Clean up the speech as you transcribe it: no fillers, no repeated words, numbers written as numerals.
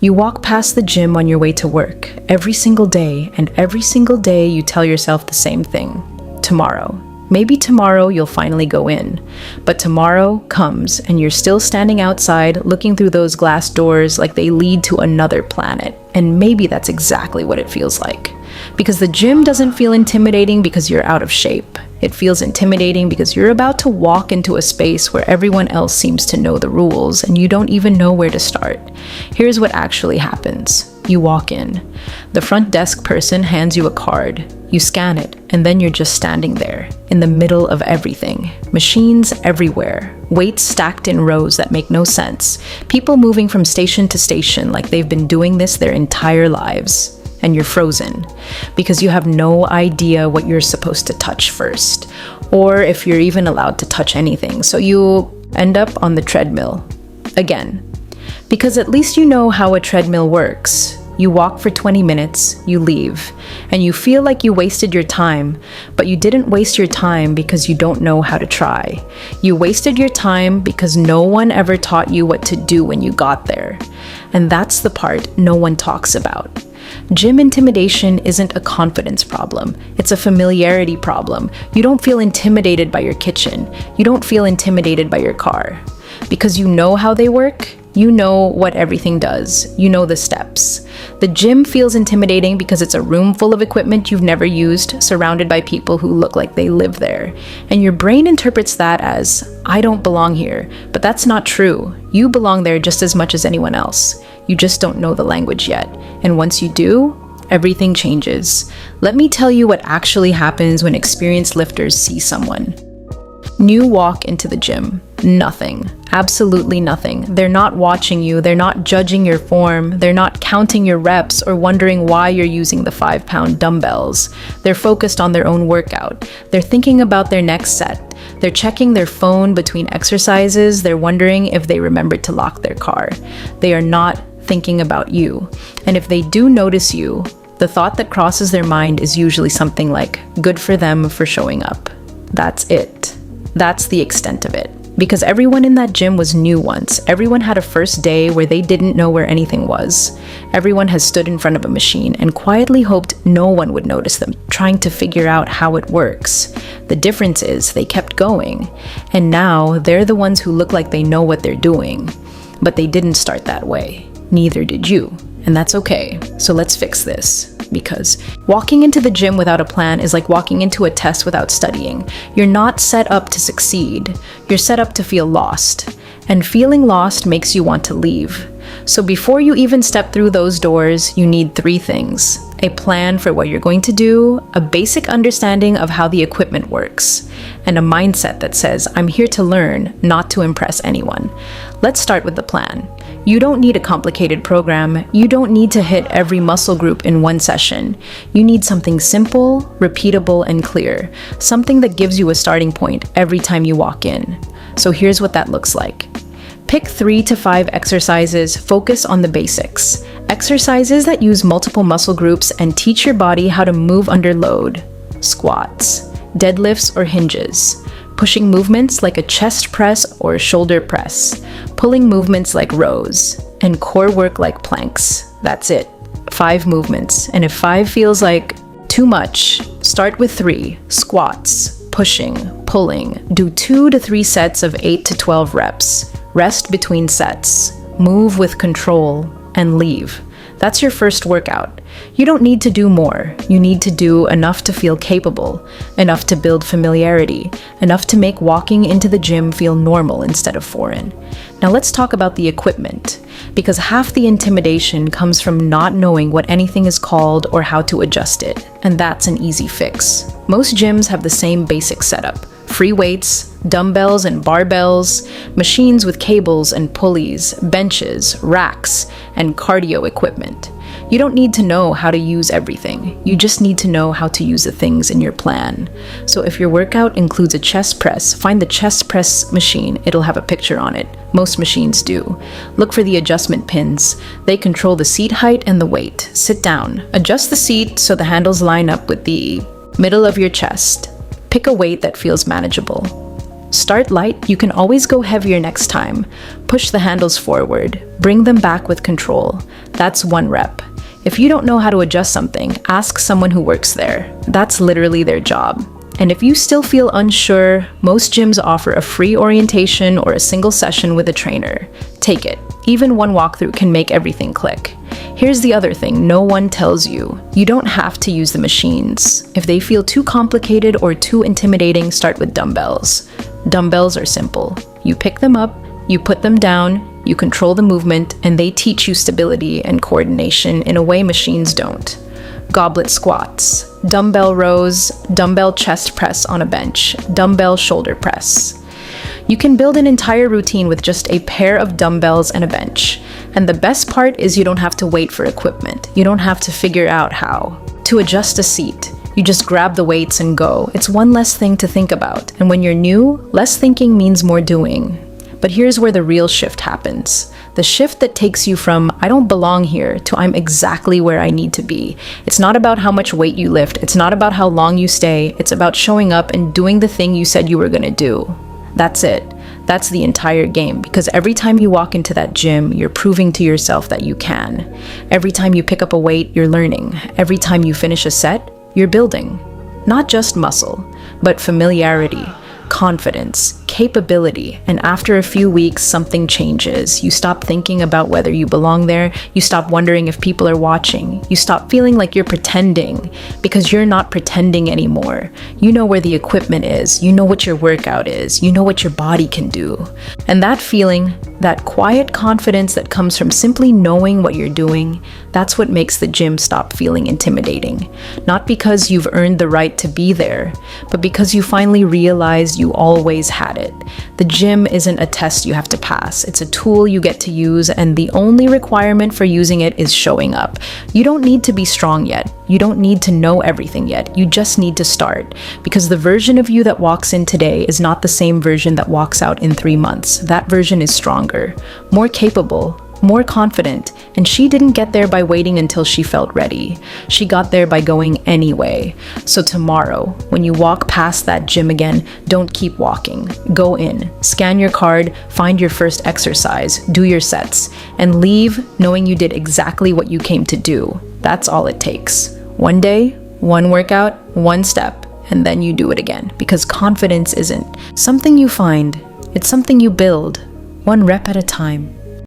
You walk past the gym on your way to work every single day, and every single day you tell yourself the same thing. Tomorrow. Maybe tomorrow you'll finally go in. But tomorrow comes and you're still standing outside looking through those glass doors like they lead to another planet. And maybe that's exactly what it feels like. Because the gym doesn't feel intimidating because you're out of shape. It feels intimidating because you're about to walk into a space where everyone else seems to know the rules and you don't even know where to start. Here's what actually happens. You walk in. The front desk person hands you a card. You scan it, and then you're just standing there, in the middle of everything. Machines everywhere, weights stacked in rows that make no sense, people moving from station to station like they've been doing this their entire lives. And you're frozen, because you have no idea what you're supposed to touch first, or if you're even allowed to touch anything. So you end up on the treadmill, again. Because at least you know how a treadmill works. You walk for 20 minutes, you leave, and you feel like you wasted your time, but you didn't waste your time because you don't know how to try. You wasted your time because no one ever taught you what to do when you got there. And that's the part no one talks about. Gym intimidation isn't a confidence problem. It's a familiarity problem. You don't feel intimidated by your kitchen. You don't feel intimidated by your car. Because you know how they work. You know what everything does. You know the steps. The gym feels intimidating because it's a room full of equipment you've never used, surrounded by people who look like they live there. And your brain interprets that as, I don't belong here. But that's not true. You belong there just as much as anyone else. You just don't know the language yet. And once you do, everything changes. Let me tell you what actually happens when experienced lifters see someone. New walk into the gym. Nothing. Absolutely nothing. They're not watching you. They're not judging your form. They're not counting your reps or wondering why you're using the 5-pound dumbbells. They're focused on their own workout. They're thinking about their next set. They're checking their phone between exercises. They're wondering if they remembered to lock their car. They are not thinking about you. And if they do notice you, the thought that crosses their mind is usually something like, good for them for showing up. That's it. That's the extent of it. Because everyone in that gym was new once. Everyone had a first day where they didn't know where anything was. Everyone has stood in front of a machine and quietly hoped no one would notice them, trying to figure out how it works. The difference is they kept going. And now they're the ones who look like they know what they're doing. But they didn't start that way. Neither did you. And that's okay. So let's fix this. Because walking into the gym without a plan is like walking into a test without studying. You're not set up to succeed. You're set up to feel lost. And feeling lost makes you want to leave. So before you even step through those doors, you need 3 things. A plan for what you're going to do, a basic understanding of how the equipment works, and a mindset that says, I'm here to learn, not to impress anyone. Let's start with the plan. You don't need a complicated program. You don't need to hit every muscle group in one session. You need something simple, repeatable, and clear. Something that gives you a starting point every time you walk in. So here's what that looks like. Pick 3 to 5 exercises, focus on the basics. Exercises that use multiple muscle groups and teach your body how to move under load. Squats, deadlifts or hinges. Pushing movements like a chest press or shoulder press. Pulling movements like rows. And core work like planks. That's it. 5 movements. And if 5 feels like too much, start with 3. Squats, pushing, pulling. Do 2 to 3 sets of 8 to 12 reps. Rest between sets. Move with control and leave. That's your first workout. You don't need to do more. You need to do enough to feel capable, enough to build familiarity, enough to make walking into the gym feel normal instead of foreign. Now let's talk about the equipment, because half the intimidation comes from not knowing what anything is called or how to adjust it, and that's an easy fix. Most gyms have the same basic setup. Free weights, dumbbells and barbells, machines with cables and pulleys, benches, racks, and cardio equipment. You don't need to know how to use everything. You just need to know how to use the things in your plan. So if your workout includes a chest press, find the chest press machine. It'll have a picture on it. Most machines do. Look for the adjustment pins. They control the seat height and the weight. Sit down. Adjust the seat so the handles line up with the middle of your chest. Pick a weight that feels manageable. Start light, you can always go heavier next time. Push the handles forward, bring them back with control. That's 1 rep. If you don't know how to adjust something, ask someone who works there. That's literally their job. And if you still feel unsure, most gyms offer a free orientation or a single session with a trainer. Take it. Even 1 walkthrough can make everything click. Here's the other thing no one tells you. You don't have to use the machines. If they feel too complicated or too intimidating, start with dumbbells. Dumbbells are simple. You pick them up, you put them down, you control the movement, and they teach you stability and coordination in a way machines don't. Goblet squats, dumbbell rows, dumbbell chest press on a bench, dumbbell shoulder press. You can build an entire routine with just a pair of dumbbells and a bench. And the best part is you don't have to wait for equipment. You don't have to figure out how to adjust a seat. You just grab the weights and go. It's one less thing to think about. And when you're new, less thinking means more doing. But here's where the real shift happens. The shift that takes you from, I don't belong here, to I'm exactly where I need to be. It's not about how much weight you lift. It's not about how long you stay. It's about showing up and doing the thing you said you were gonna do. That's it. That's the entire game, because every time you walk into that gym, you're proving to yourself that you can. Every time you pick up a weight, you're learning. Every time you finish a set, you're building. Not just muscle, but familiarity, confidence, capability, and after a few weeks, something changes. You stop thinking about whether you belong there. You stop wondering if people are watching. You stop feeling like you're pretending, because you're not pretending anymore. You know where the equipment is. You know what your workout is. You know what your body can do. And that feeling, that quiet confidence that comes from simply knowing what you're doing, that's what makes the gym stop feeling intimidating. Not because you've earned the right to be there, but because you finally realize you always had it. The gym isn't a test you have to pass. It's a tool you get to use, and the only requirement for using it is showing up. You don't need to be strong yet. You don't need to know everything yet. You just need to start. Because the version of you that walks in today is not the same version that walks out in 3 months. That version is stronger, more capable, more confident, and she didn't get there by waiting until she felt ready. She got there by going anyway. So tomorrow, when you walk past that gym again, don't keep walking. Go in, scan your card, find your first exercise, do your sets, and leave knowing you did exactly what you came to do. That's all it takes. 1 day, 1 workout, 1 step, and then you do it again. Because confidence isn't something you find, it's something you build, 1 rep at a time.